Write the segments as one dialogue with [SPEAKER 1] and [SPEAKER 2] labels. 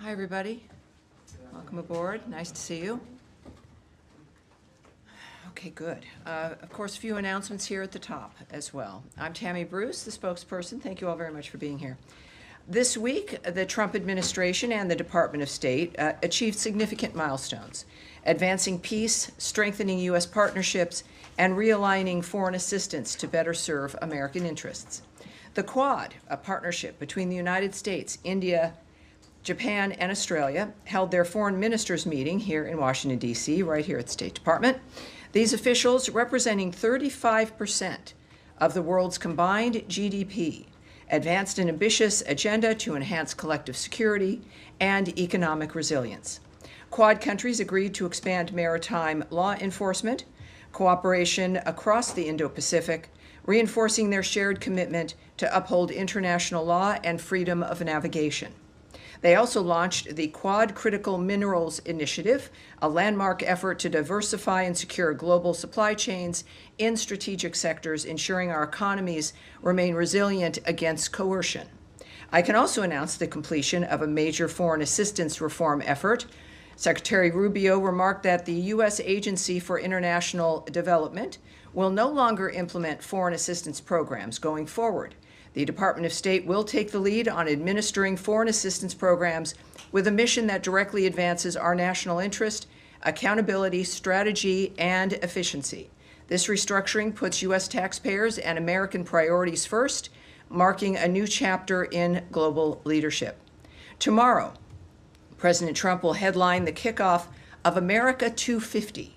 [SPEAKER 1] Hi, everybody. Welcome aboard. Nice to see you. Okay, good. Of course, a few announcements here at the top as well. I'm Tammy Bruce, the spokesperson. Thank you all very much for being here. This week, the Trump administration and the Department of State achieved significant milestones, advancing peace, strengthening U.S. partnerships, and realigning foreign assistance to better serve American interests. The Quad, a partnership between the United States, India, Japan, and Australia, held their foreign ministers meeting here in Washington, D.C., right here at the State Department. These officials, representing 35% of the world's combined GDP, advanced an ambitious agenda to enhance collective security and economic resilience. Quad countries agreed to expand maritime law enforcement, cooperation across the Indo-Pacific, reinforcing their shared commitment to uphold international law and freedom of navigation. They also launched the Quad Critical Minerals Initiative, a landmark effort to diversify and secure global supply chains in strategic sectors, ensuring our economies remain resilient against coercion. I can also announce the completion of a major foreign assistance reform effort. Secretary Rubio remarked that the U.S. Agency for International Development will no longer implement foreign assistance programs going forward. The Department of State will take the lead on administering foreign assistance programs with a mission that directly advances our national interest, accountability, strategy, and efficiency. This restructuring puts U.S. taxpayers and American priorities first, marking a new chapter in global leadership. Tomorrow, President Trump will headline the kickoff of America 250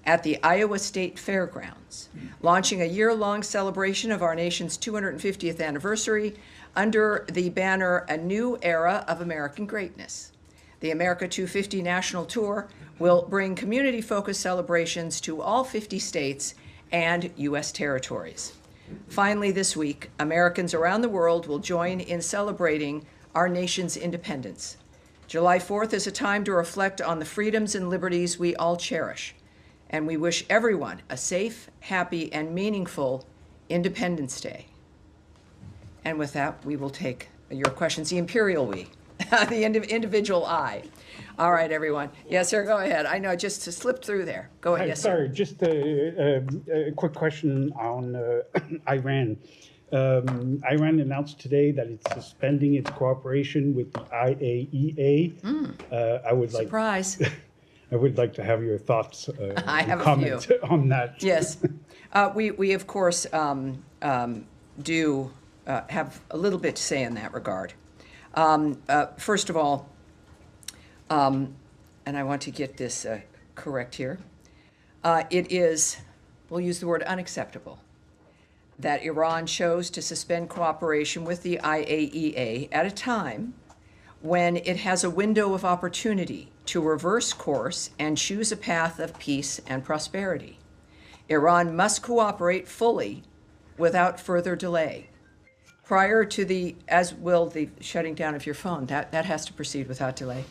[SPEAKER 1] at the Iowa State Fairgrounds, launching a year-long celebration of our nation's 250th anniversary under the banner A New Era of American Greatness. The America 250 National Tour will bring community-focused celebrations to all 50 states and U.S. territories. Finally, this week, Americans around the world will join in celebrating our nation's independence. July 4th is a time to reflect on the freedoms and liberties we all cherish. And we wish everyone a safe, happy, and meaningful Independence Day. And with that, we will take your questions. The imperial we, the individual I. All right, everyone. Yes, sir, go ahead. I know, just to slip through there. Go ahead, yes,
[SPEAKER 2] sorry,
[SPEAKER 1] sir.
[SPEAKER 2] just a quick question on Iran. Iran announced today that it's suspending its cooperation with the IAEA. I would
[SPEAKER 1] Surprise.
[SPEAKER 2] I would like to have your thoughts
[SPEAKER 1] I have
[SPEAKER 2] comment
[SPEAKER 1] a few.
[SPEAKER 2] on that.
[SPEAKER 1] Yes. We of course, do have a little bit to say in that regard. First of all, and I want to get this correct here, it is, we'll use the word unacceptable, that Iran chose to suspend cooperation with the IAEA at a time when it has a window of opportunity to reverse course and choose a path of peace and prosperity. Iran must cooperate fully without further delay. Prior to the, as will the shutting down of your phone, that has to proceed without delay.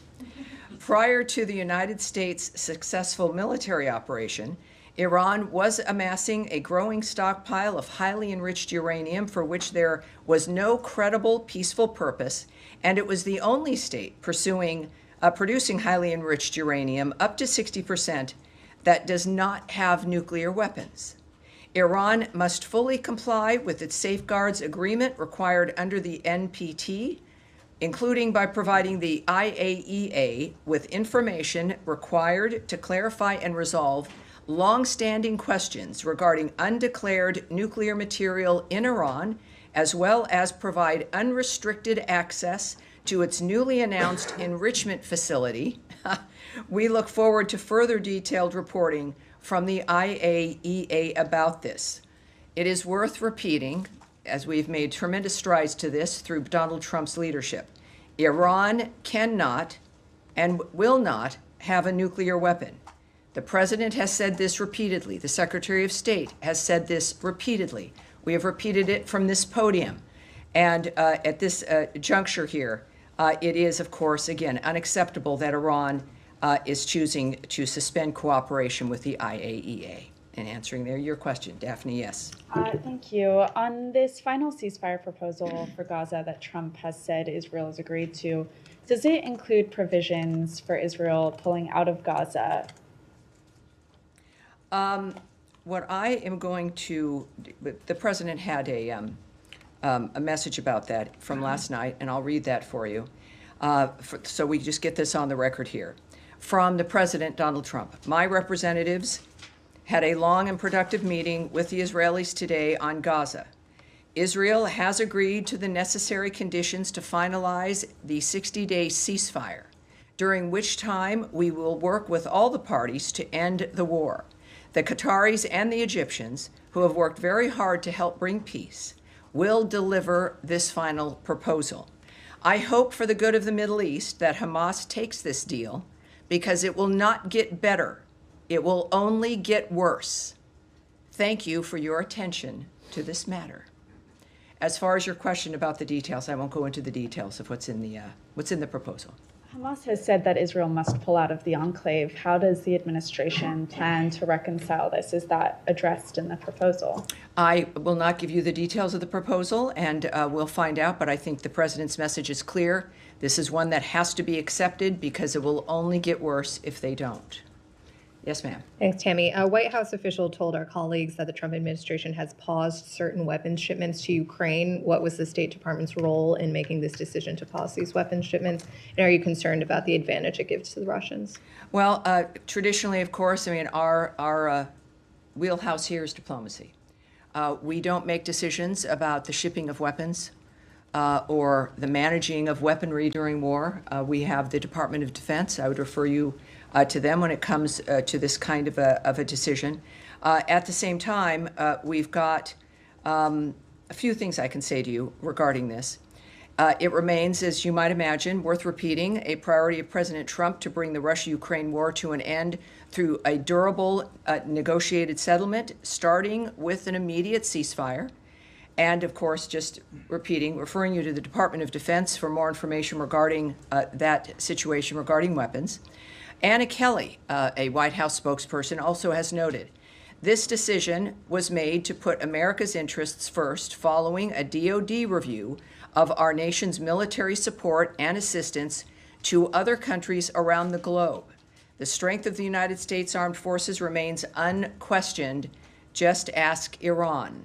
[SPEAKER 1] Prior to the United States' successful military operation, Iran was amassing a growing stockpile of highly enriched uranium for which there was no credible peaceful purpose, and it was the only state producing highly enriched uranium up to 60% that does not have nuclear weapons. Iran must fully comply with its safeguards agreement required under the NPT, including by providing the IAEA with information required to clarify and resolve long-standing questions regarding undeclared nuclear material in Iran, as well as provide unrestricted access to its newly announced enrichment facility. We look forward to further detailed reporting from the IAEA about this. It is worth repeating, as we've made tremendous strides to this through Donald Trump's leadership, Iran cannot and will not have a nuclear weapon. The President has said this repeatedly. The Secretary of State has said this repeatedly. We have repeated it from this podium. And at this juncture here, it is, of course, again, unacceptable that Iran is choosing to suspend cooperation with the IAEA. And answering your question, Daphne, yes.
[SPEAKER 3] Thank you. On this final ceasefire proposal for Gaza that Trump has said Israel has agreed to, Does it include provisions for Israel pulling out of Gaza?
[SPEAKER 1] What I am going to, the president had a message about that from last night, and I'll read that for you. So we just get this on the record here. From the President, Donald Trump. My representatives had a long and productive meeting with the Israelis today on Gaza. Israel has agreed to the necessary conditions to finalize the 60-day ceasefire, during which time we will work with all the parties to end the war. The Qataris and the Egyptians, who have worked very hard to help bring peace, will deliver this final proposal. I hope for the good of the Middle East that Hamas takes this deal, because it will not get better. It will only get worse. Thank you for your attention to this matter. As far as your question about the details, I won't go into the details of what's in the proposal.
[SPEAKER 3] Hamas has said that Israel must pull out of the enclave. How does the administration plan to reconcile this? Is that addressed in the proposal?
[SPEAKER 1] I will not give you the details of the proposal, and we'll find out, but I think the president's message is clear. This is one that has to be accepted because it will only get worse if they don't. Yes, ma'am.
[SPEAKER 4] Thanks, Tammy. A White House official told our colleagues that the Trump administration has paused certain weapons shipments to Ukraine. What was the State Department's role in making this decision to pause these weapons shipments? And are you concerned about the advantage it gives to the Russians?
[SPEAKER 1] Well, traditionally, of course, I mean, our wheelhouse here is diplomacy. We don't make decisions about the shipping of weapons or the managing of weaponry during war. We have the Department of Defense. I would refer you to them when it comes to this kind of a decision. At the same time, we've got a few things I can say to you regarding this. It remains, as you might imagine, worth repeating, a priority of President Trump to bring the Russia-Ukraine war to an end through a durable negotiated settlement, starting with an immediate ceasefire. And of course, just referring you to the Department of Defense for more information regarding that situation regarding weapons. Anna Kelly, a White House spokesperson, also has noted, this decision was made to put America's interests first following a DoD review of our nation's military support and assistance to other countries around the globe. The strength of the United States Armed Forces remains unquestioned. Just ask Iran.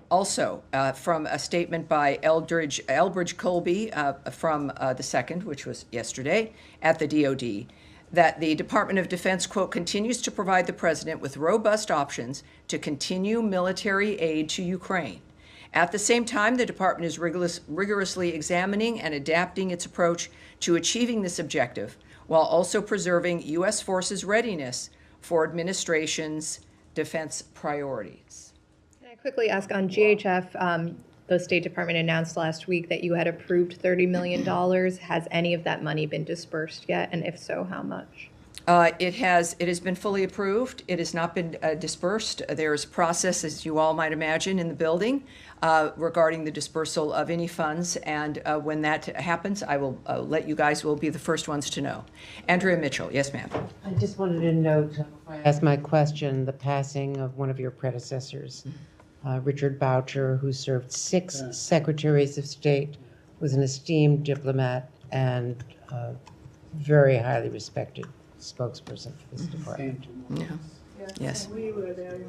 [SPEAKER 1] Also, from a statement by Elbridge Colby from the 2nd, which was yesterday, at the DoD, that the Department of Defense, quote, continues to provide the president with robust options to continue military aid to Ukraine. At the same time, the department is rigorously examining and adapting its approach to achieving this objective, while also preserving U.S. forces' readiness for administration's defense priorities.
[SPEAKER 4] Can I quickly ask on GHF, the State Department announced last week that you had approved $30 million. Has any of that money been dispersed yet? And if so, how much?
[SPEAKER 1] It has been fully approved. It has not been dispersed. There is a process, as you all might imagine, in the building regarding the dispersal of any funds. And when that happens, I will let you guys will be the first ones to know. Andrea Mitchell. Yes, ma'am.
[SPEAKER 5] I just wanted to note, before I ask my question, the passing of one of your predecessors, Richard Boucher, who served 6 secretaries of state, was an esteemed diplomat and very highly respected spokesperson for this department.
[SPEAKER 1] Yeah. Yes.
[SPEAKER 6] We were there.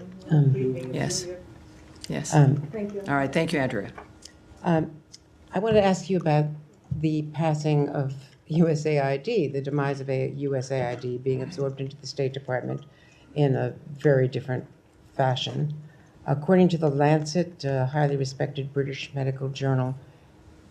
[SPEAKER 1] Yes. Yes.
[SPEAKER 6] Thank you.
[SPEAKER 1] All right. Thank you, Andrea.
[SPEAKER 5] I wanted to ask you about the passing of USAID, the demise of USAID being absorbed into the State Department in a very different fashion. According to the Lancet, a highly respected British medical journal,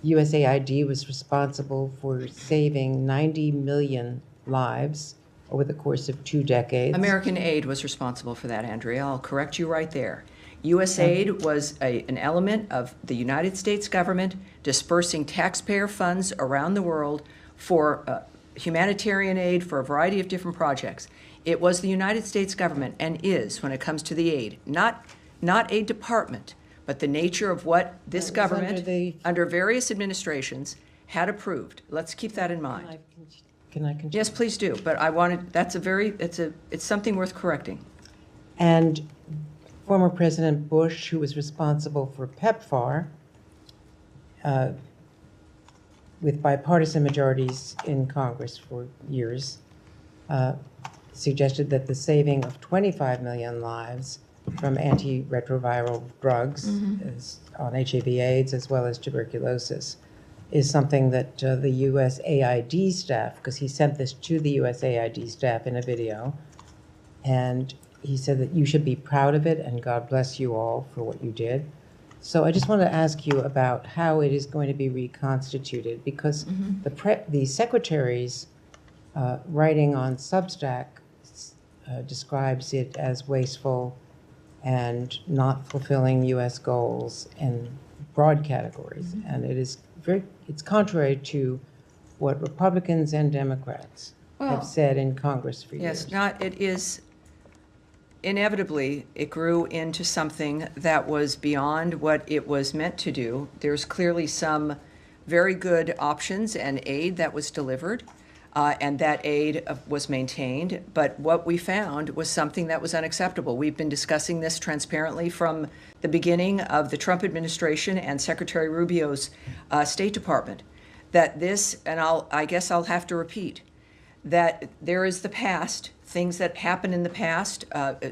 [SPEAKER 5] USAID was responsible for saving 90 million lives over the course of 2 decades.
[SPEAKER 1] American Aid was responsible for that, Andrea. I'll correct you right there. USAID was an element of the United States government dispersing taxpayer funds around the world for humanitarian aid for a variety of different projects. It was the United States government, and is, when it comes to the aid, not a department, but the nature of what this government, under various administrations, had approved. Let's keep that in mind.
[SPEAKER 5] Can I continue?
[SPEAKER 1] Yes, please do. But I wanted, it's something worth correcting.
[SPEAKER 5] And former President Bush, who was responsible for PEPFAR, with bipartisan majorities in Congress for years, suggested that the saving of 25 million lives from antiretroviral drugs on HIV/AIDS as well as tuberculosis is something that the USAID staff, because he sent this to the USAID staff in a video, and he said that you should be proud of it and God bless you all for what you did. So I just want to ask you about how it is going to be reconstituted, because the secretary's writing on Substack describes it as wasteful and not fulfilling U.S. goals in broad categories. And it's contrary to what Republicans and Democrats
[SPEAKER 1] Well,
[SPEAKER 5] have said in Congress for years.
[SPEAKER 1] Yes, it is, inevitably, it grew into something that was beyond what it was meant to do. There's clearly some very good options and aid that was delivered, and that aid was maintained. But what we found was something that was unacceptable. We've been discussing this transparently from the beginning of the Trump administration and Secretary Rubio's State Department, that this, and I guess I'll have to repeat, that there is the past, things that happened in the past,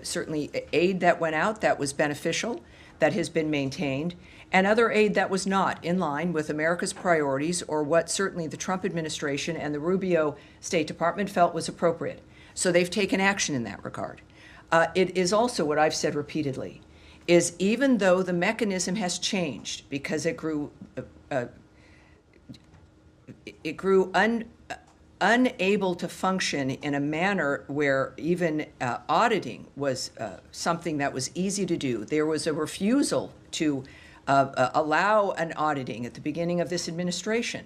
[SPEAKER 1] certainly aid that went out that was beneficial, that has been maintained, and other aid that was not in line with America's priorities or what certainly the Trump administration and the Rubio State Department felt was appropriate. So they've taken action in that regard. It is also what I've said repeatedly, is even though the mechanism has changed because it grew unable to function in a manner where even auditing was something that was easy to do. There was a refusal to allow an auditing at the beginning of this administration.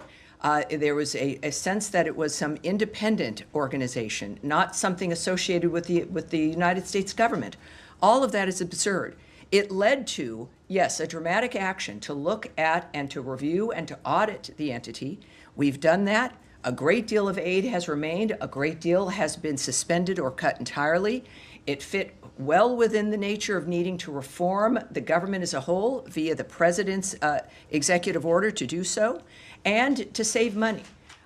[SPEAKER 1] There was a sense that it was some independent organization, not something associated with the United States government. All of that is absurd. It led to, yes, a dramatic action to look at and to review and to audit the entity. We've done that. A great deal of aid has remained. A great deal has been suspended or cut entirely. It fit well within the nature of needing to reform the government as a whole via the president's executive order to do so and to save money.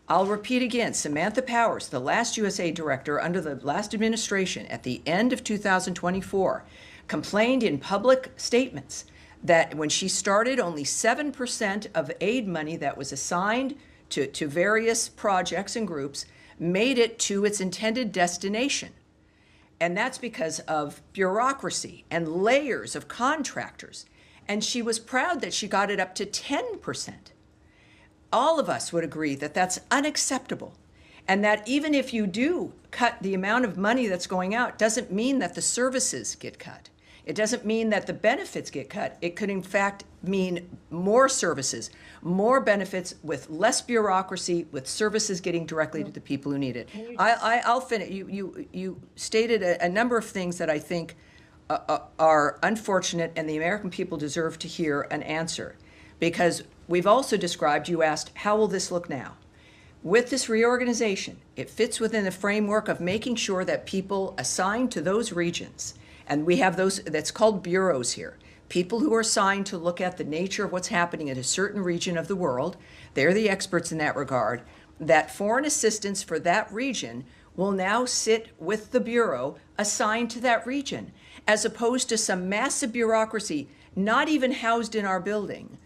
[SPEAKER 1] I'll repeat again, Samantha Powers, the last USA director under the last administration at the end of 2024, complained in public statements that when she started, only 7% of aid money that was assigned to various projects and groups made it to its intended destination. And that's because of bureaucracy and layers of contractors. And she was proud that she got it up to 10%. All of us would agree that that's unacceptable. And that even if you do cut the amount of money that's going out, doesn't mean that the services get cut. It doesn't mean that the benefits get cut. It could, in fact, mean more services, more benefits with less bureaucracy, with services getting directly to the people who need it. I'll finish. You stated a number of things that I think are unfortunate, and the American people deserve to hear an answer. Because we've also described, you asked, how will this look now? With this reorganization, it fits within the framework of making sure that people assigned to those regions, and we have those, that's called bureaus here, people who are assigned to look at the nature of what's happening in a certain region of the world. They're the experts in that regard. That foreign assistance for that region will now sit with the bureau assigned to that region, as opposed to some massive bureaucracy not even housed in our building,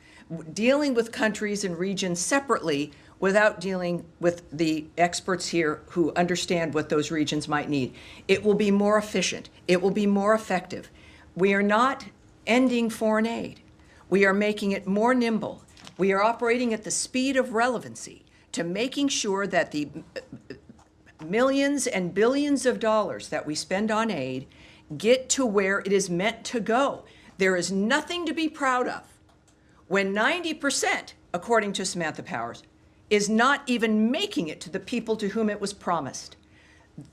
[SPEAKER 1] dealing with countries and regions separately without dealing with the experts here who understand what those regions might need. It will be more efficient. It will be more effective. We are not ending foreign aid. We are making it more nimble. We are operating at the speed of relevancy to making sure that the millions and billions of dollars that we spend on aid get to where it is meant to go. There is nothing to be proud of when 90%, according to Samantha Powers, is not even making it to the people to whom it was promised.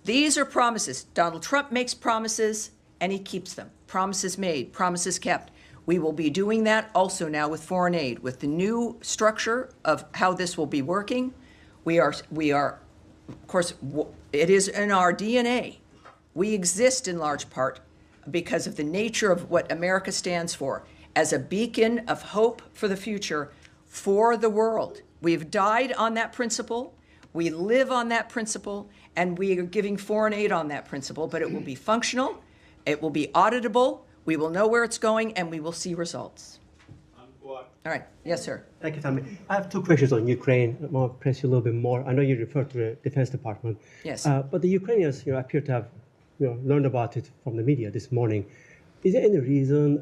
[SPEAKER 1] These are promises. Donald Trump makes promises and he keeps them. Promises made, promises kept. We will be doing that also now with foreign aid, with the new structure of how this will be working. We are, of course, it is in our DNA. We exist in large part because of the nature of what America stands for as a beacon of hope for the future for the world. We've died on that principle. We live on that principle, and we are giving foreign aid on that principle, but it will be functional, it will be auditable, we will know where it's going, and we will see results. All right. Yes, sir.
[SPEAKER 6] Thank you, Tammy. I have two questions on Ukraine. I want to press you a little bit more. I know you referred to the Defense Department.
[SPEAKER 1] Yes.
[SPEAKER 6] But the Ukrainians, appear to have, learned about it from the media this morning. Is there any reason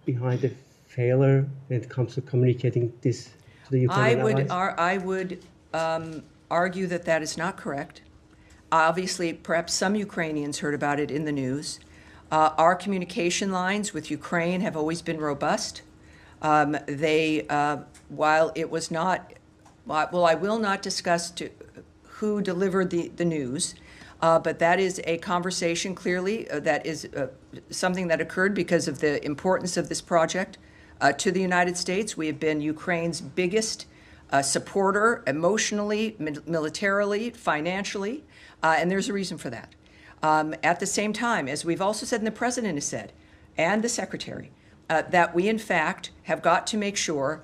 [SPEAKER 6] behind the failure when it comes to communicating this to the Ukrainian allies?
[SPEAKER 1] I would argue that that is not correct. Obviously, perhaps some Ukrainians heard about it in the news. Our communication lines with Ukraine have always been robust. While it was not, well, I will not discuss who delivered the news, but that is a conversation clearly that is something that occurred because of the importance of this project to the United States. We have been Ukraine's biggest supporter emotionally, militarily, financially, and there's a reason for that. At the same time, as we've also said and the President has said, and the Secretary, that we, in fact, have got to make sure,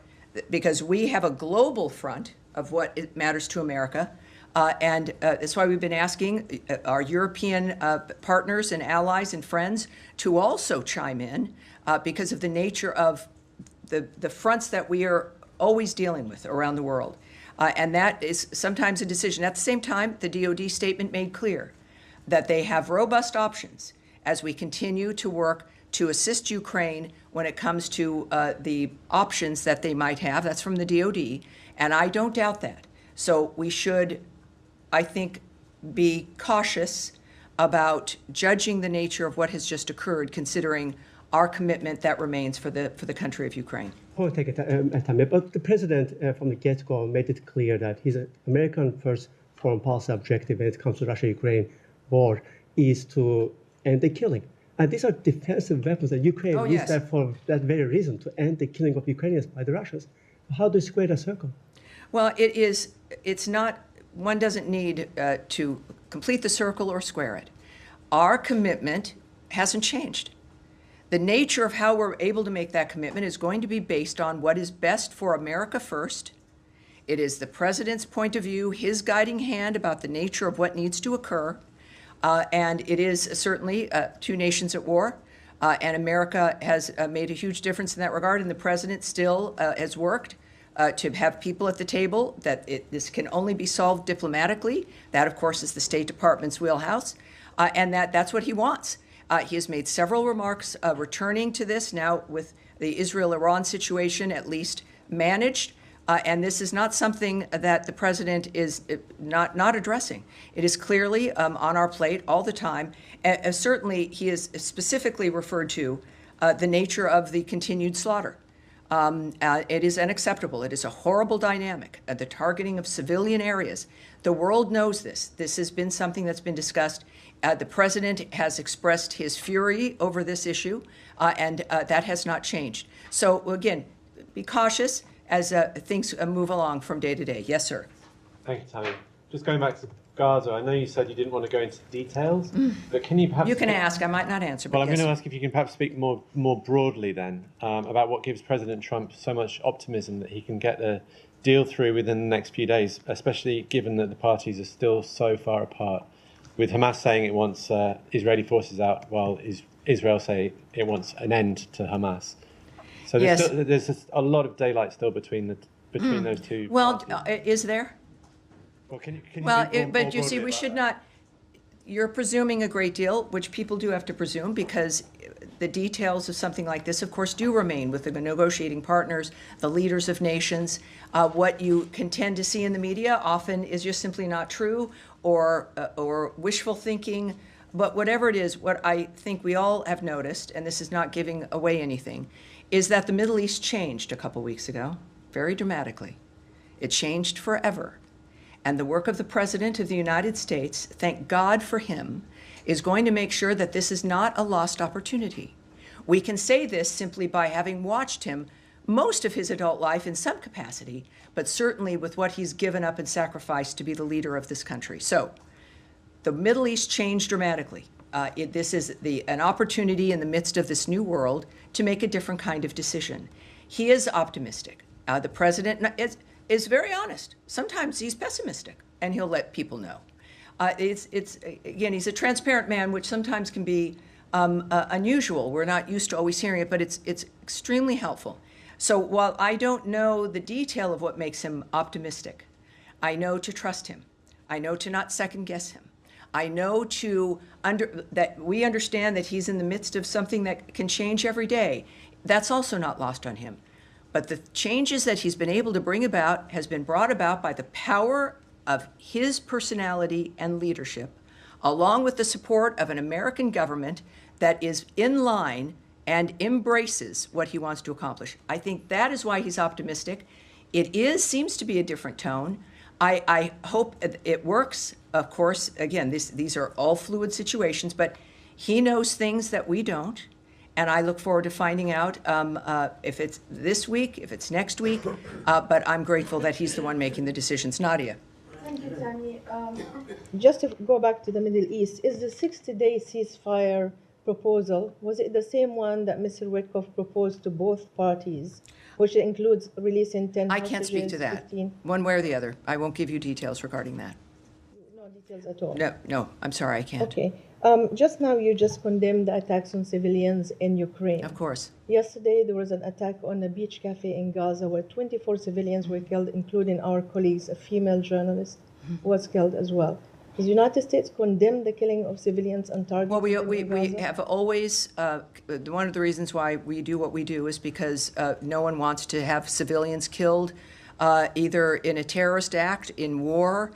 [SPEAKER 1] because we have a global front of what it matters to America, and that's why we've been asking our European partners and allies and friends to also chime in because of the nature of the fronts that we are always dealing with around the world. And that is sometimes a decision. At the same time, the DoD statement made clear that they have robust options as we continue to work to assist Ukraine when it comes to the options that they might have. That's from the DoD, and I don't doubt that. So we should, I think, be cautious about judging the nature of what has just occurred, considering our commitment that remains for the country of Ukraine.
[SPEAKER 6] I'll take it, Tammy. But the president, from the get-go, made it clear that his American first foreign policy objective when it comes to Russia-Ukraine war is to end the killing. And these are defensive weapons that Ukraine needs that for that very reason, to end the killing of Ukrainians by the Russians. How do you square that circle?
[SPEAKER 1] Well, it's not, one doesn't need to complete the circle or square it. Our commitment hasn't changed. The nature of how we're able to make that commitment is going to be based on what is best for America first. It is the President's point of view, his guiding hand about the nature of what needs to occur. And it is certainly two nations at war. And America has made a huge difference in that regard. And the President still has worked to have people at the table, that this can only be solved diplomatically. That, of course, is the State Department's wheelhouse. And that's what he wants. He has made several remarks returning to this now with the Israel-Iran situation at least managed. And this is not something that the President is not addressing. It is clearly on our plate all the time. Certainly, he has specifically referred to the nature of the continued slaughter. It is unacceptable. It is a horrible dynamic, the targeting of civilian areas. The world knows this. This has been something that's been discussed. The President has expressed his fury over this issue, and that has not changed. So, again, be cautious as things move along from day to day. Yes, sir.
[SPEAKER 7] Thank you, Tammy. Just going back to Gaza, I know you said you didn't want to go into details, but can you perhaps...
[SPEAKER 1] You can ask. I might not answer, but
[SPEAKER 7] Well, I'm
[SPEAKER 1] yes.
[SPEAKER 7] going to ask if you can perhaps speak more broadly then about what gives President Trump so much optimism that he can get a deal through within the next few days, especially given that the parties are still so far apart, with Hamas saying it wants Israeli forces out while Israel say it wants an end to Hamas. So there's just a lot of daylight still between those two.
[SPEAKER 1] Well,
[SPEAKER 7] parties.
[SPEAKER 1] is there?
[SPEAKER 7] Well, can you
[SPEAKER 1] Well,
[SPEAKER 7] speak more
[SPEAKER 1] but you see,
[SPEAKER 7] broadly
[SPEAKER 1] we
[SPEAKER 7] about
[SPEAKER 1] should
[SPEAKER 7] that?
[SPEAKER 1] not, you're presuming a great deal, which people do have to presume, because the details of something like this, of course, do remain with the negotiating partners, the leaders of nations. What you can tend to see in the media often is just simply not true, or wishful thinking. But whatever it is, what I think we all have noticed, and this is not giving away anything, is that the Middle East changed a couple weeks ago, very dramatically. It changed forever. And the work of the President of the United States, thank God for him, is going to make sure that this is not a lost opportunity. We can say this simply by having watched him most of his adult life in some capacity, but certainly with what he's given up and sacrificed to be the leader of this country. So the Middle East changed dramatically. This is an opportunity in the midst of this new world to make a different kind of decision. He is optimistic. The President, is very honest. Sometimes he's pessimistic, and he'll let people know. It's again, he's a transparent man, which sometimes can be unusual. We're not used to always hearing it, but it's extremely helpful. So while I don't know the detail of what makes him optimistic, I know to trust him. I know to not second guess him. I know that we understand that he's in the midst of something that can change every day. That's also not lost on him. But the changes that he's been able to bring about has been brought about by the power of his personality and leadership, along with the support of an American government that is in line and embraces what he wants to accomplish. I think that is why he's optimistic. Seems to be a different tone. I hope it works. Of course, again, these are all fluid situations, but he knows things that we don't. And I look forward to finding out if it's this week, if it's next week. But I'm grateful that he's the one making the decisions. Nadia.
[SPEAKER 8] Thank you, Tammy. Just to go back to the Middle East, is the 60-day ceasefire proposal, was it the same one that Mr. Witkoff proposed to both parties, which includes releasing 10
[SPEAKER 1] I can't speak to that,
[SPEAKER 8] 15?
[SPEAKER 1] one way or the other. I won't give you details regarding that.
[SPEAKER 8] No details at all?
[SPEAKER 1] No, I'm sorry, I can't.
[SPEAKER 8] Okay. Just now, you just condemned the attacks on civilians in Ukraine.
[SPEAKER 1] Of course.
[SPEAKER 8] Yesterday, there was an attack on a beach cafe in Gaza where 24 civilians were killed, including our colleagues, a female journalist was killed as well. Does the United States condemn the killing of civilians and targets?
[SPEAKER 1] Well, we
[SPEAKER 8] in Gaza?
[SPEAKER 1] have always, one of the reasons why we do what we do is because no one wants to have civilians killed, either in a terrorist act, in war.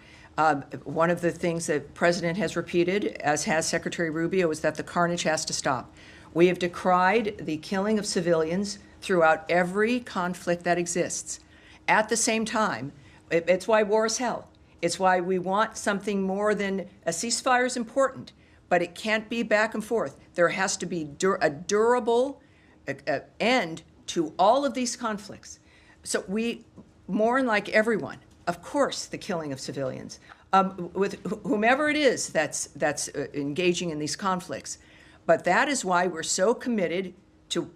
[SPEAKER 1] One of the things that the President has repeated, as has Secretary Rubio, is that the carnage has to stop. We have decried the killing of civilians throughout every conflict that exists. At the same time, it's why war is hell. It's why we want something more than a ceasefire is important, but it can't be back and forth. There has to be a durable end to all of these conflicts. So we mourn like everyone, of course, the killing of civilians, with whomever it is that's engaging in these conflicts. But that is why we're so committed to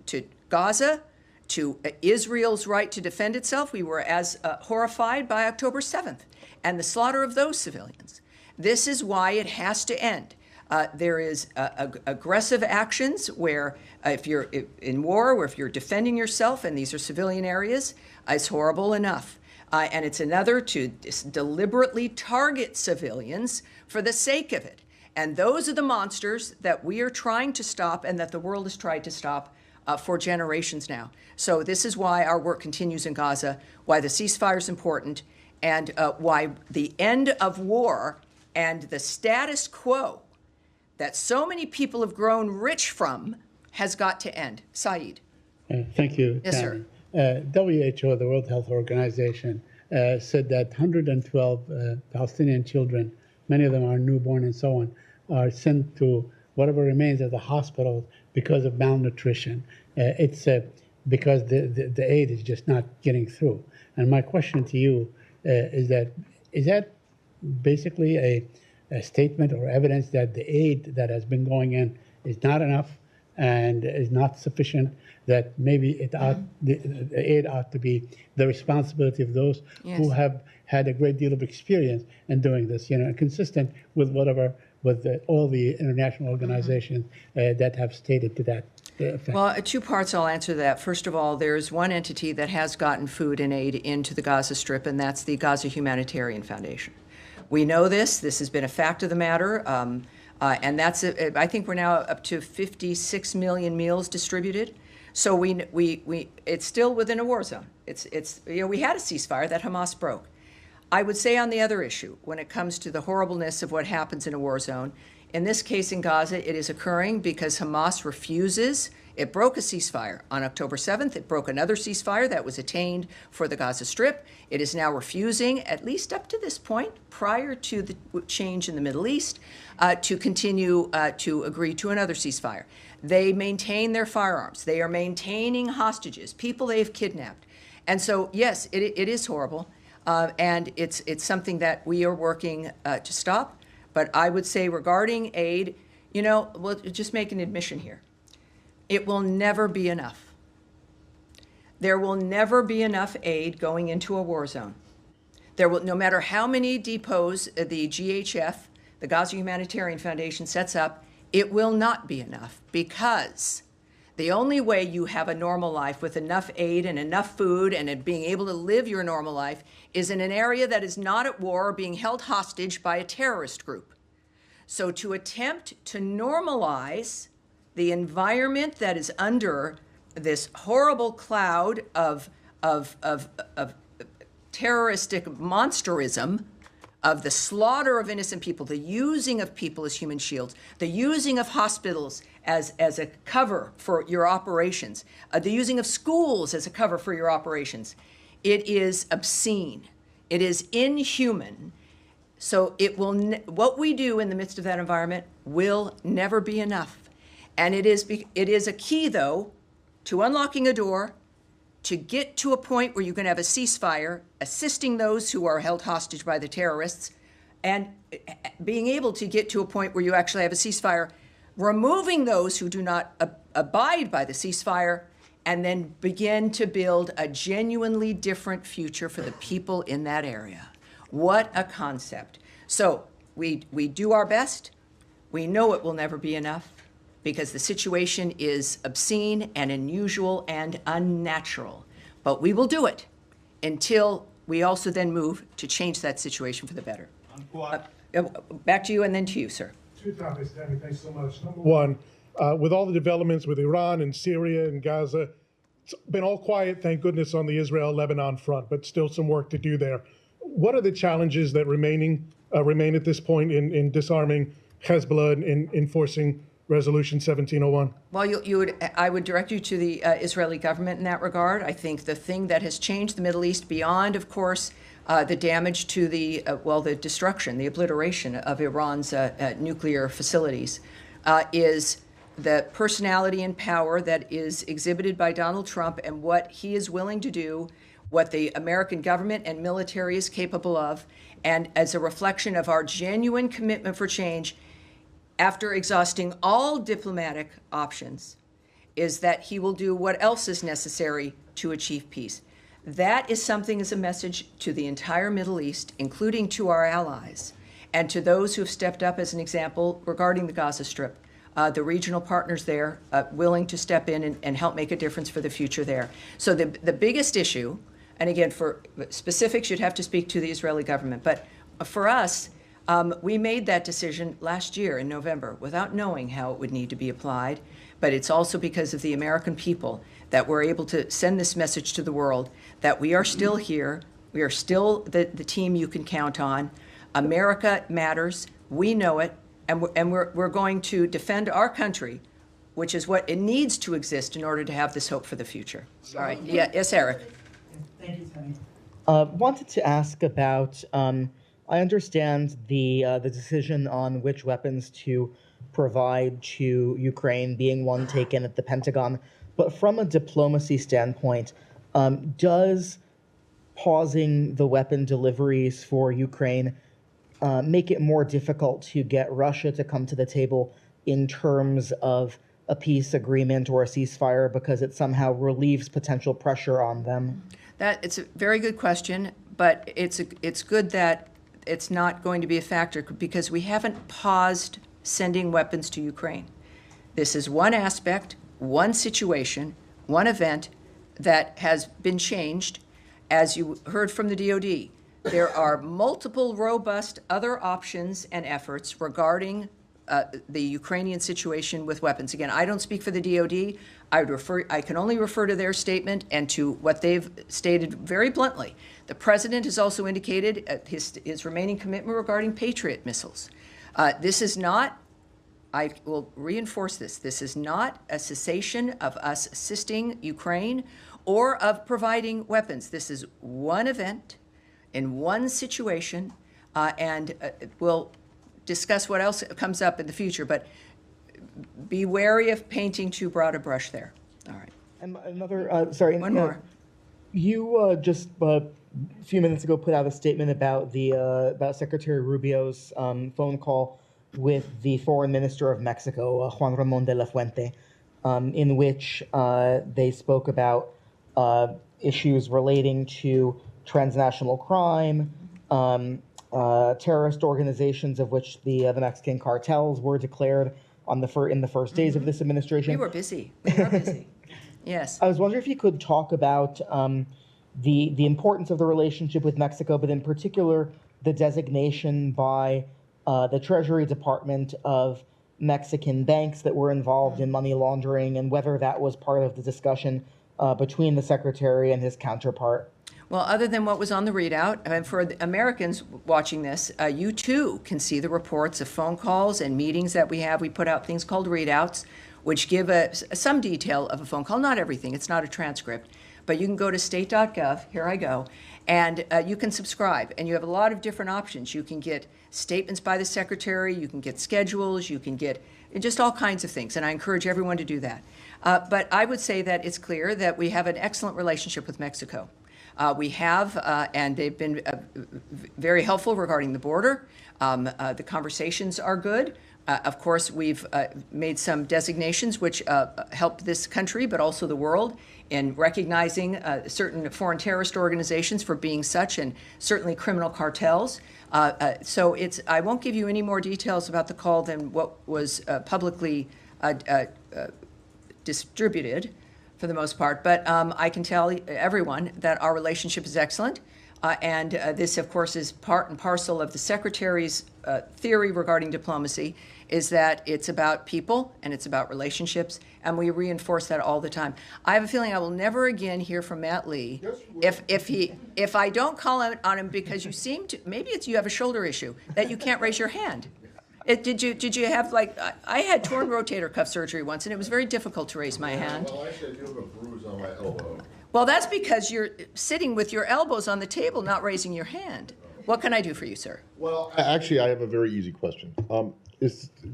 [SPEAKER 1] Gaza, to Israel's right to defend itself. We were as horrified by October 7th and the slaughter of those civilians. This is why it has to end. There is aggressive actions where if you're in war, or if you're defending yourself, and these are civilian areas, it's horrible enough. And it's another to deliberately target civilians for the sake of it. And those are the monsters that we are trying to stop and that the world has tried to stop for generations now. So this is why our work continues in Gaza, why the ceasefire is important, and why the end of war and the status quo that so many people have grown rich from has got to end. Saeed.
[SPEAKER 9] Thank you,
[SPEAKER 1] Yes,
[SPEAKER 9] Tammy. WHO, the World Health Organization, said that 112 Palestinian children, many of them are newborn and so on, are sent to whatever remains of the hospital because of malnutrition. It's because the aid is just not getting through. And my question to you is that basically a statement or evidence that the aid that has been going in is not enough and is not sufficient, that maybe the aid ought to be the responsibility of those who have had a great deal of experience in doing this, consistent with all the international organizations that have stated to that effect.
[SPEAKER 1] Well, two parts I'll answer that. First of all, there's one entity that has gotten food and aid into the Gaza Strip, and that's the Gaza Humanitarian Foundation. We know this. This has been a fact of the matter. And that's, I think we're now up to 56 million meals distributed. So it's still within a war zone. We had a ceasefire that Hamas broke. I would say on the other issue, when it comes to the horribleness of what happens in a war zone, in this case in Gaza, it is occurring because Hamas refuses. It broke a ceasefire on October 7th. It broke another ceasefire that was attained for the Gaza Strip. It is now refusing, at least up to this point, prior to the change in the Middle East, to continue to agree to another ceasefire. They maintain their firearms. They are maintaining hostages, people they've kidnapped. And so, yes, it is horrible. And it's something that we are working to stop. But I would say regarding aid, we'll just make an admission here. It will never be enough. There will never be enough aid going into a war zone. There will, no matter how many depots the GHF, the Gaza Humanitarian Foundation, sets up, it will not be enough, because the only way you have a normal life with enough aid and enough food and being able to live your normal life is in an area that is not at war or being held hostage by a terrorist group. So to attempt to normalize the environment that is under this horrible cloud of terroristic monsterism, of the slaughter of innocent people, the using of people as human shields, the using of hospitals as a cover for your operations, the using of schools as a cover for your operations. It is obscene. It is inhuman. So it will. What we do in the midst of that environment will never be enough. And it is a key, though, to unlocking a door, to get to a point where you can have a ceasefire, assisting those who are held hostage by the terrorists, and being able to get to a point where you actually have a ceasefire, removing those who do not abide by the ceasefire, and then begin to build a genuinely different future for the people in that area. What a concept. So we do our best. We know it will never be enough, because the situation is obscene and unusual and unnatural. But we will do it until we also then move to change that situation for the better. Back to you, and then to you, sir.
[SPEAKER 10] Two topics, Tammy. Thanks so much. Number one, with all the developments with Iran and Syria and Gaza, it's been all quiet, thank goodness, on the Israel-Lebanon front, but still some work to do there. What are the challenges that remain at this point in disarming Hezbollah and in enforcing Resolution 1701?
[SPEAKER 1] Well, I would direct you to the Israeli government in that regard. I think the thing that has changed the Middle East beyond, of course, the damage to the destruction, the obliteration of Iran's nuclear facilities, is the personality and power that is exhibited by Donald Trump and what he is willing to do, what the American government and military is capable of, and as a reflection of our genuine commitment for change, after exhausting all diplomatic options, is that he will do what else is necessary to achieve peace. That is something as a message to the entire Middle East, including to our allies, and to those who have stepped up as an example regarding the Gaza Strip, the regional partners there willing to step in and help make a difference for the future there. So the biggest issue, and again, for specifics, you'd have to speak to the Israeli government, but for us, we made that decision last year in November without knowing how it would need to be applied, but it's also because of the American people that we're able to send this message to the world that we are still here, we are still the team you can count on. America matters, we know it, and we're going to defend our country, which is what it needs to exist in order to have this hope for the future. All right, yeah, yes, Eric.
[SPEAKER 11] Thank you, Tammy. Wanted to ask about, I understand the decision on which weapons to provide to Ukraine being one taken at the Pentagon, but from a diplomacy standpoint, does pausing the weapon deliveries for Ukraine make it more difficult to get Russia to come to the table in terms of a peace agreement or a ceasefire, because it somehow relieves potential pressure on them?
[SPEAKER 1] It's a very good question, but it's good that it's not going to be a factor, because we haven't paused sending weapons to Ukraine. This is one aspect, one situation, one event that has been changed. As you heard from the DoD, there are multiple robust other options and efforts regarding the Ukrainian situation with weapons. Again, I don't speak for the DoD. I can only refer to their statement and to what they've stated very bluntly. The president has also indicated his remaining commitment regarding Patriot missiles. This is not, I will reinforce this is not a cessation of us assisting Ukraine or of providing weapons. This is one event in one situation, and we'll discuss what else comes up in the future, but be wary of painting too broad a brush there. All right.
[SPEAKER 11] And another, sorry.
[SPEAKER 1] One more.
[SPEAKER 11] You just a few minutes ago put out a statement about about Secretary Rubio's phone call with the foreign minister of Mexico, Juan Ramón de la Fuente, in which they spoke about issues relating to transnational crime, terrorist organizations, of which the Mexican cartels were declared on in the first days of this administration.
[SPEAKER 1] We were busy. We were busy. Yes.
[SPEAKER 11] I was wondering if you could talk about the importance of the relationship with Mexico, but in particular the designation by the Treasury Department of Mexican banks that were involved in money laundering, and whether that was part of the discussion between the secretary and his counterpart.
[SPEAKER 1] Well, other than what was on the readout, and for the Americans watching this, you too can see the reports of phone calls and meetings that we have. We put out things called readouts, which give some detail of a phone call. Not everything. It's not a transcript. But you can go to state.gov, here I go, and you can subscribe. And you have a lot of different options. You can get statements by the secretary. You can get schedules. You can get just all kinds of things. And I encourage everyone to do that. But I would say that it's clear that we have an excellent relationship with Mexico. We have, and they've been very helpful regarding the border. The conversations are good. Of course, we've made some designations which help this country, but also the world, in recognizing certain foreign terrorist organizations for being such, and certainly criminal cartels. So I won't give you any more details about the call than what was publicly distributed, for the most part, but I can tell everyone that our relationship is excellent, and this, of course, is part and parcel of the Secretary's theory regarding diplomacy, is that it's about people and it's about relationships, and we reinforce that all the time. I have a feeling I will never again hear from Matt Lee if I don't call out on him because you seem to, maybe it's you have a shoulder issue, that you can't raise your hand. Did you have, like, I had torn rotator cuff surgery once, and it was very difficult to raise my hand.
[SPEAKER 12] Well, actually, I do have a bruise on my elbow.
[SPEAKER 1] Well, that's because you're sitting with your elbows on the table, not raising your hand. What can I do for you, sir?
[SPEAKER 12] Well, actually, I have a very easy question. Do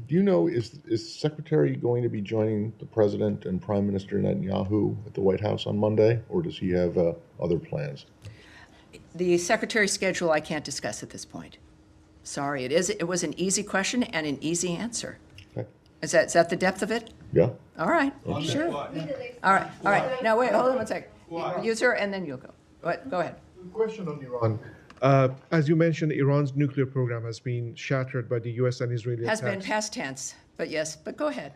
[SPEAKER 12] you know, is Secretary going to be joining the President and Prime Minister Netanyahu at the White House on Monday, or does he have other plans?
[SPEAKER 1] The Secretary's schedule I can't discuss at this point. Sorry, it was an easy question and an easy answer.
[SPEAKER 12] Okay.
[SPEAKER 1] Is that the depth of it?
[SPEAKER 12] Yeah.
[SPEAKER 1] All right, sure. All right. Now, wait, hold on one second. You, sir, and then you'll go. Go ahead.
[SPEAKER 10] Question on Iran. As you mentioned, Iran's nuclear program has been shattered by the U.S. and Israeli
[SPEAKER 1] Has
[SPEAKER 10] attacks.
[SPEAKER 1] been past tense, but yes, but go ahead.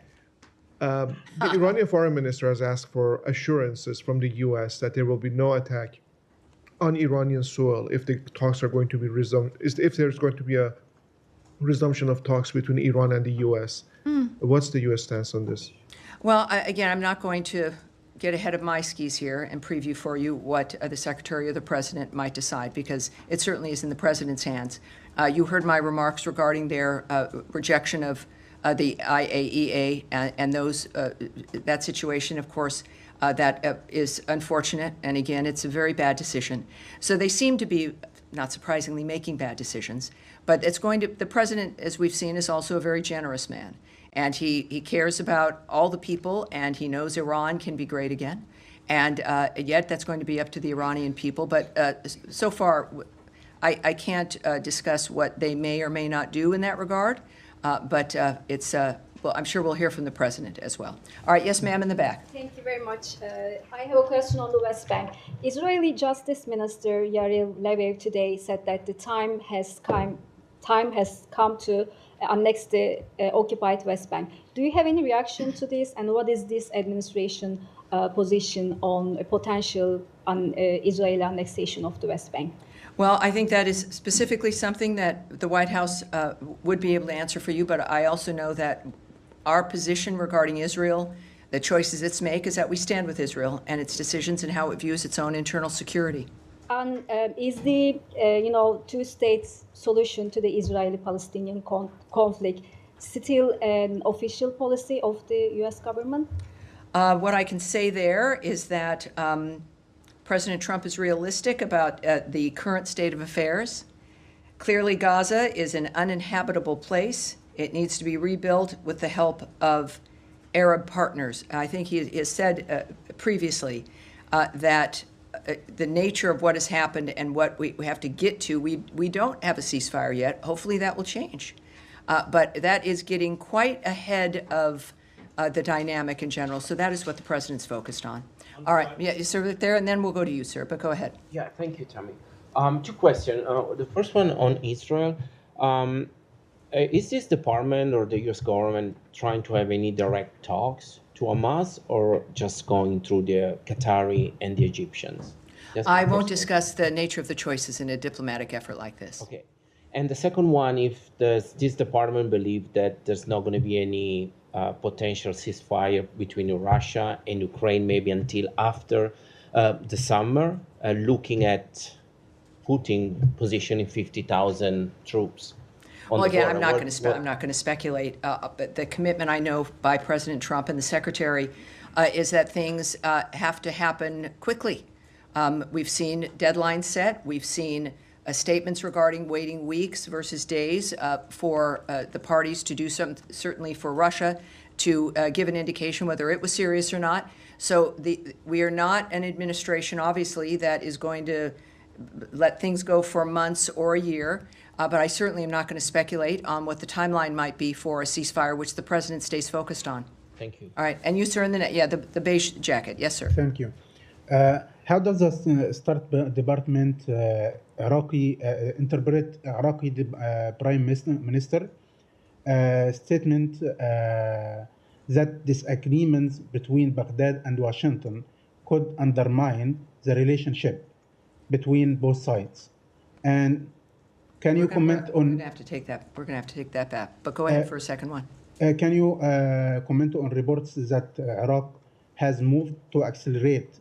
[SPEAKER 10] The Iranian foreign minister has asked for assurances from the U.S. that there will be no attack on Iranian soil if the talks are going to be resumed, if there's going to be a resumption of talks between Iran and the U.S. What's the U.S. stance on this?
[SPEAKER 1] Well, again, I'm not going to get ahead of my skis here and preview for you what the Secretary or the President might decide, because it certainly is in the President's hands. You heard my remarks regarding their rejection of the IAEA and that situation, of course. That is unfortunate, and again, it's a very bad decision. So they seem to be, not surprisingly, making bad decisions. But the President, as we've seen, is also a very generous man. And he cares about all the people, and he knows Iran can be great again. And yet that's going to be up to the Iranian people. But so far, I can't discuss what they may or may not do in that regard. But well, I'm sure we'll hear from the President as well. All right, yes, ma'am, in the back.
[SPEAKER 13] Thank you very much. I have a question on the West Bank. Israeli Justice Minister Yair Lapid today said that the time has come to annex the occupied West Bank. Do you have any reaction to this, and what is this administration position on a potential Israeli annexation of the West Bank?
[SPEAKER 1] Well, I think that is specifically something that the White House would be able to answer for you, but I also know that our position regarding Israel, the choices it's make, is that we stand with Israel and its decisions and how it views its own internal security.
[SPEAKER 13] And is the two-state solution to the Israeli-Palestinian conflict still an official policy of the U.S. government?
[SPEAKER 1] What I can say there is that President Trump is realistic about the current state of affairs. Clearly, Gaza is an uninhabitable place. It needs to be rebuilt with the help of Arab partners. I think he has said previously that the nature of what has happened and what we have to get to, we don't have a ceasefire yet. Hopefully that will change. But that is getting quite ahead of the dynamic in general. So that is what the President's focused on. All right, yeah, sir, there, and then we'll go to you, sir, but go ahead.
[SPEAKER 5] Yeah, thank you, Tommy.
[SPEAKER 14] Two questions. The first one on Israel. Is this department or the U.S. government trying to have any direct talks to Hamas, or just going through the Qatari and the Egyptians?
[SPEAKER 1] I won't discuss the nature of the choices in a diplomatic effort like this.
[SPEAKER 14] Okay. And the second one, if this department believes that there's not going to be any potential ceasefire between Russia and Ukraine, maybe until after the summer, looking at positioning 50,000 troops.
[SPEAKER 1] Well, again, I'm not going to speculate. But the commitment I know by President Trump and the Secretary is that things have to happen quickly. We've seen deadlines set. We've seen statements regarding waiting weeks versus days for the parties to do something, certainly for Russia to give an indication whether it was serious or not. So we are not an administration, obviously, that is going to let things go for months or a year. But I certainly am not going to speculate on what the timeline might be for a ceasefire, which the president stays focused on.
[SPEAKER 14] Thank you.
[SPEAKER 1] All right. And you, sir, in the beige jacket. Yes, sir.
[SPEAKER 9] Thank you. How does the State Department interpret Iraqi Prime Minister statement that disagreements between Baghdad and Washington could undermine the relationship between both sides? And can you comment on?
[SPEAKER 1] We're going to have to take that. We're going to have to take that back. But go ahead for a second one.
[SPEAKER 9] Can you comment on reports that Iraq has moved to accelerate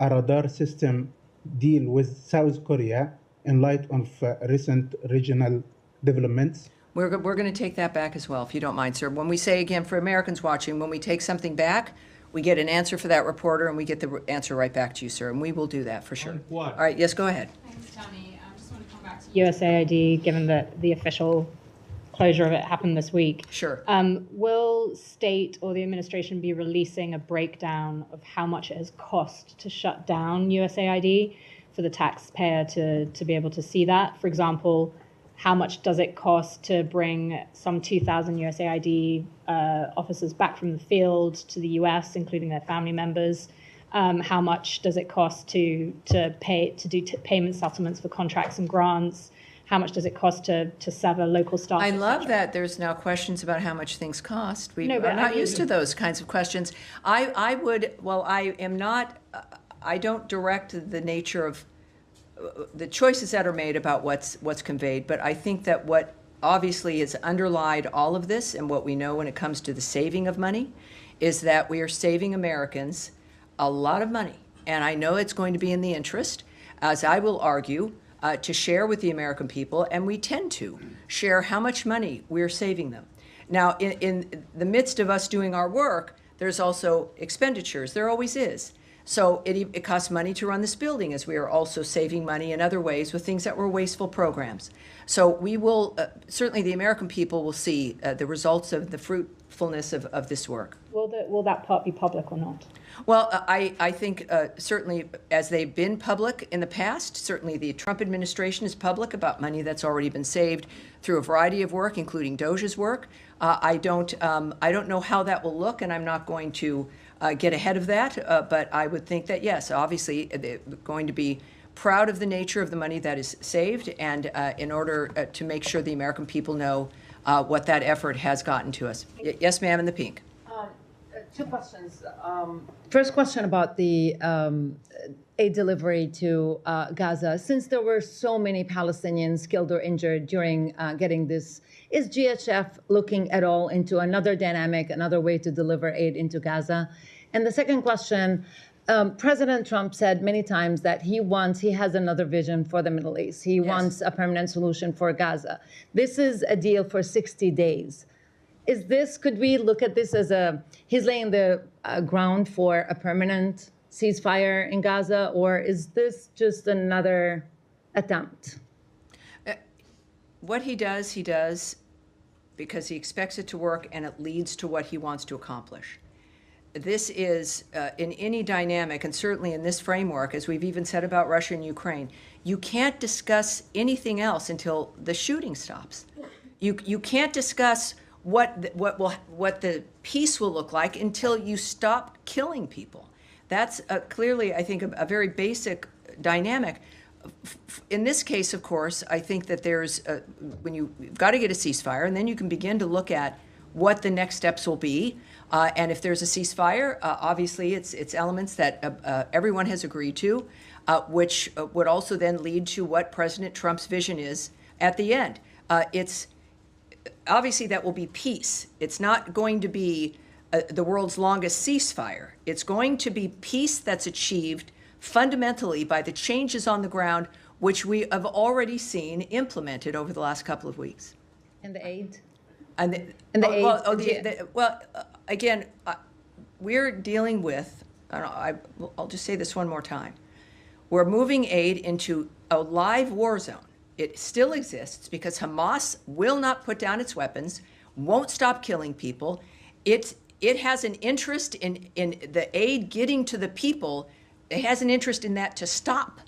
[SPEAKER 9] a radar system deal with South Korea in light of recent regional developments?
[SPEAKER 1] We're going to take that back as well, if you don't mind, sir. When we say, again, for Americans watching, when we take something back, we get an answer for that reporter, and we get the answer right back to you, sir. And we will do that for sure.
[SPEAKER 15] What?
[SPEAKER 1] All right. Yes, go ahead.
[SPEAKER 15] Thanks, Tammy. I just want to come back to USAID, given that the official closure of it happened this week.
[SPEAKER 1] Sure.
[SPEAKER 15] Will state or the administration be releasing a breakdown of how much it has cost to shut down USAID for the taxpayer to be able to see that? For example, how much does it cost to bring some 2,000 USAID officers back from the field to the US, including their family members? How much does it cost to do payment settlements for contracts and grants? How much does it cost to sever local staff?
[SPEAKER 1] I love that there's now questions about how much things cost. We're not used to those kinds of questions. I don't direct the nature of the choices that are made about what's conveyed, but I think that what obviously has underlied all of this and what we know when it comes to the saving of money is that we are saving Americans a lot of money. And I know it's going to be in the interest, as I will argue, to share with the American people, and we tend to share how much money we're saving them. Now, in the midst of us doing our work, there's also expenditures. There always is. So it costs money to run this building, as we are also saving money in other ways with things that were wasteful programs. So we will, certainly the American people will see the results of the fruitfulness of this work.
[SPEAKER 15] Will that part be public or not?
[SPEAKER 1] Well, I think certainly as they've been public in the past, certainly the Trump administration is public about money that's already been saved through a variety of work, including DOJ's work. I don't know how that will look, and I'm not going to get ahead of that. But I would think that, yes, obviously they're going to be proud of the nature of the money that is saved, and in order to make sure the American people know what that effort has gotten to us. Yes, ma'am, in the pink.
[SPEAKER 16] Two questions. First question about the aid delivery to Gaza. Since there were so many Palestinians killed or injured during getting this, is GHF looking at all into another dynamic, another way to deliver aid into Gaza? And the second question, President Trump said many times that he has another vision for the Middle East. He wants a permanent solution for Gaza. This is a deal for 60 days. Could we look at this as he's laying the ground for a permanent ceasefire in Gaza, or is this just another attempt?
[SPEAKER 1] What he does because he expects it to work and it leads to what he wants to accomplish. This is, in any dynamic, and certainly in this framework, as we've even said about Russia and Ukraine, you can't discuss anything else until the shooting stops. You can't discuss what the peace will look like until you stop killing people. That's clearly, I think, a very basic dynamic. in this case, of course, I think that when you've got to get a ceasefire, and then you can begin to look at what the next steps will be. And if there's a ceasefire, obviously it's elements that everyone has agreed to, which would also then lead to what President Trump's vision is at the end. It's obviously that will be peace. It's not going to be the world's longest ceasefire. It's going to be peace that's achieved fundamentally by the changes on the ground, which we have already seen implemented over the last couple of weeks.
[SPEAKER 16] And the aid?
[SPEAKER 1] Again, we're dealing with, I'll just say this one more time. We're moving aid into a live war zone. It still exists because Hamas will not put down its weapons, won't stop killing people. It has an interest in the aid getting to the people. It has an interest in that to stop.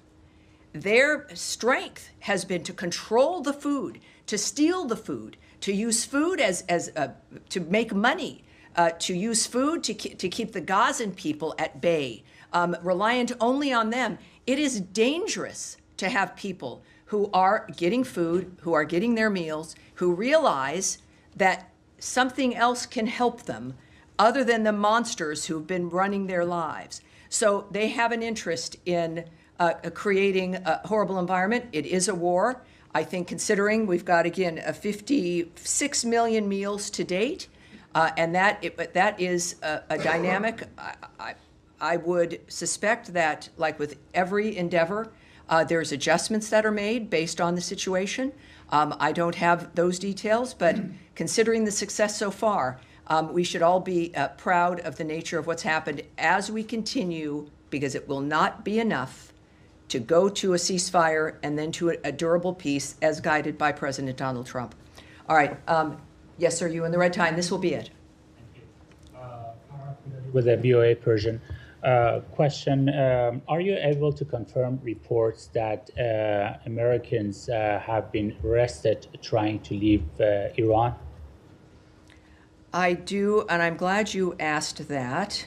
[SPEAKER 1] Their strength has been to control the food, to steal the food, to use food to make money, to use food to keep the Gazan people at bay, reliant only on them. It is dangerous to have people who are getting food, who are getting their meals, who realize that something else can help them other than the monsters who've been running their lives. So they have an interest in creating a horrible environment. It is a war. I think considering we've got, again, 56 million meals to date, and that is a dynamic. I would suspect that, like with every endeavor, there's adjustments that are made based on the situation. I don't have those details, but considering the success so far, we should all be proud of the nature of what's happened as we continue, because it will not be enough to go to a ceasefire and then to a durable peace as guided by President Donald Trump. All right. Yes, sir, you in the red tie. This will be it.
[SPEAKER 17] With the VOA Persian. Question, are you able to confirm reports that Americans have been arrested trying to leave Iran?
[SPEAKER 1] I do, and I'm glad you asked that,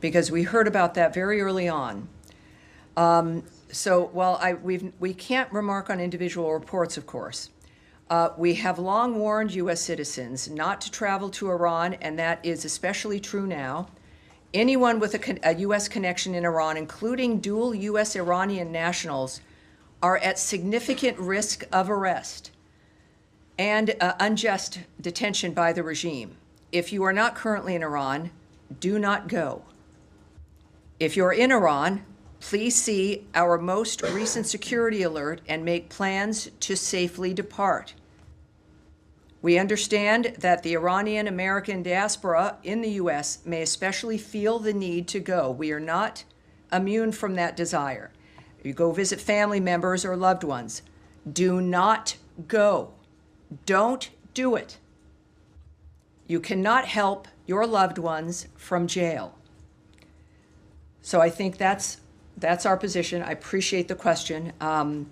[SPEAKER 1] because we heard about that very early on. So while we can't remark on individual reports, of course, we have long warned U.S. citizens not to travel to Iran, and that is especially true now. Anyone with a U.S. connection in Iran, including dual U.S. Iranian nationals, are at significant risk of arrest and unjust detention by the regime. If you are not currently in Iran, do not go. If you're in Iran, please see our most recent security alert and make plans to safely depart. We understand that the Iranian American diaspora in the U.S. may especially feel the need to go. We are not immune from that desire. You go visit family members or loved ones. Do not go. Don't do it. You cannot help your loved ones from jail. So I think that's our position. I appreciate the question. And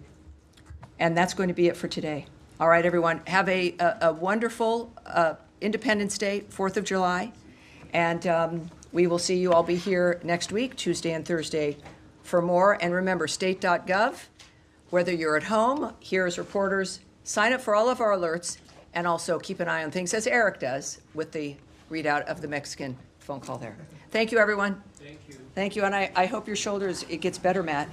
[SPEAKER 1] that's going to be it for today. All right, everyone, have a wonderful Independence Day, 4th of July. And we will see you. I'll be here next week, Tuesday and Thursday, for more. And remember, state.gov, whether you're at home, here as reporters, sign up for all of our alerts, and also keep an eye on things, as Eric does, with the readout of the Mexican phone call there. Thank you, everyone. Thank you. Thank you, and I hope your shoulders, it gets better, Matt.